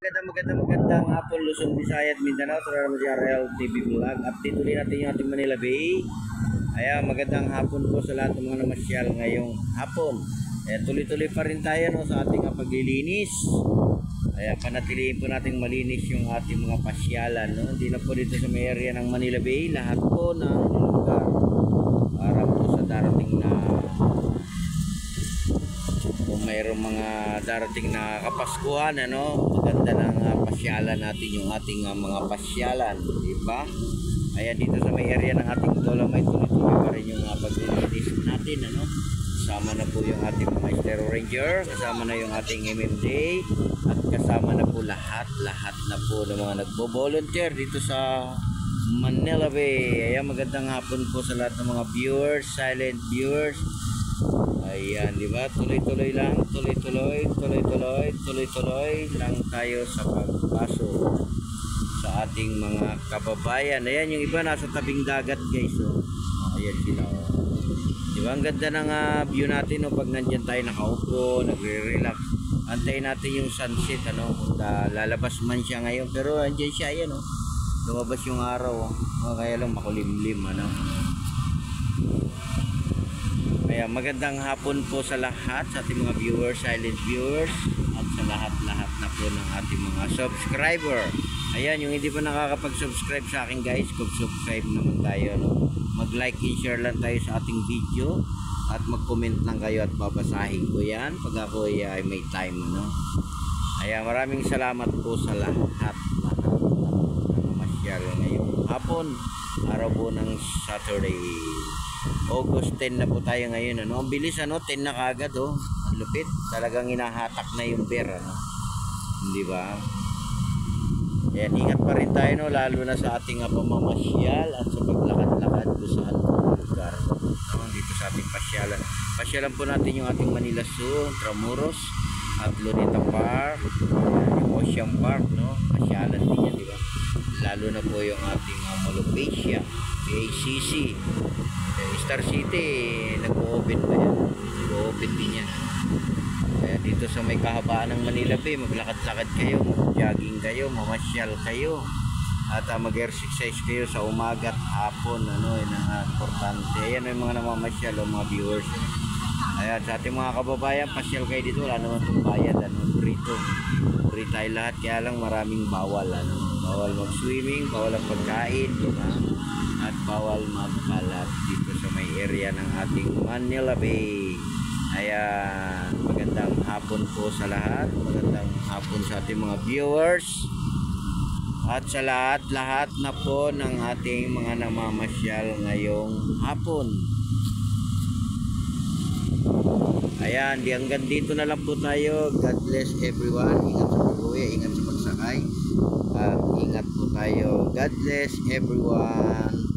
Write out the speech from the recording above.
Magandang hapon, Luzon, Visayas, Mindanao. Ito na naman si RL TV Vlog. Update ulit natin yung ating Manila Bay. Ayan, magandang hapon po sa lahat ng mga namasyal ngayong hapon. Ayan, tuloy-tuloy pa rin tayo no, sa ating paglilinis. Ayan, panatilihin po natin malinis yung ating mga pasyalan. No? Hindi na po dito sa may area ng Manila Bay. Lahat po ng lugar para po sa darating na kung mayroong mga darating na kapaskuhan, ano, maganda ng pasyalan natin yung ating mga pasyalan, di ba? Ayan, dito sa may area ng ating Dolomite, tuloy-tuloy pa rin yung paglilinis natin, ano. Kasama na po yung ating mga Estero Ranger, kasama na yung ating MMD, at kasama na po lahat na po ng mga nagbo-volunteer dito sa Manila Bay. Ayan, magandang hapon po sa lahat ng mga viewers, silent viewers. Ayan, di ba? Tuloy-tuloy lang, tuloy-tuloy lang tayo sa pagpasok sa ating mga kababayan. Ayan, yung iba nasa tabing dagat, guys. Oh. Ayan sila. Oh. Di ba? Ang ganda ng view natin, oh, pag nandiyan tayo nakaupo, nagre-relax. Antayin natin yung sunset, ano? Lalabas man siya ngayon, pero andyan siya, ayan, oh. Lumabas yung araw, oh. Kaya lang makulimlim, ano? Kaya magandang hapon po sa lahat, sa ating mga viewers, silent viewers, at sa lahat na po ng ating mga subscriber. Ayan, yung hindi pa nakakapag-subscribe sa akin, guys, subscribe naman tayo, no? Mag-like and share lang tayo sa ating video at mag-comment lang kayo at babasahin ko yan pag ako ay may time, no? Ayan, maraming salamat po sa lahat ng masyal ngayong hapon, araw po ng Saturday. August 10 na po tayo ngayon, ano? Ang bilis, ano? 10 na kagad, oh. Ang lupit. Talagang hinahatak na yung bear, ano? Hindi ba? Ayan, ingat pa rin tayo, no? Lalo na sa ating pamamasyal at sa paglakad-lakad doon sa ating lugar, no? Dito sa ating pasyalan. Pasyalan po natin yung ating Manila Zoo, Tramuros, at Luneta Park, yung Ocean Park, no? Pasyalan din yan, di ba? Lalo na po yung ating Malopecia, PACC, Star City, nag-o-open pa yan. Nag-o-open din yan. Kaya dito sa may kahabaan ng Manila Bay, maglakad-lakad kayo, mag-jogging kayo, mamasyal kayo, at mag-exercise kayo sa umaga at hapon, ano, yun ang importante. Ayan yung mga namamasyal, o mga viewers. Ayan, sa ating mga kababayan, pasyal kayo dito, wala naman itong bayad, ano, free to. Free tayo lahat, kaya lang maraming bawal, ano. Bawal mag-swimming, bawal ang pagkain, diba? At bawal magkalat dito sa may area ng ating Manila Bay. Ayan, magandang hapon po sa lahat, magandang hapon sa ating mga viewers, at sa lahat na po ng ating mga namamasyal ngayong hapon. Ayan, hanggang dito na lang po tayo. God bless everyone. Ingat sa pag-uwi, ingat sa pagsakay, at ingat po tayo. God bless everyone.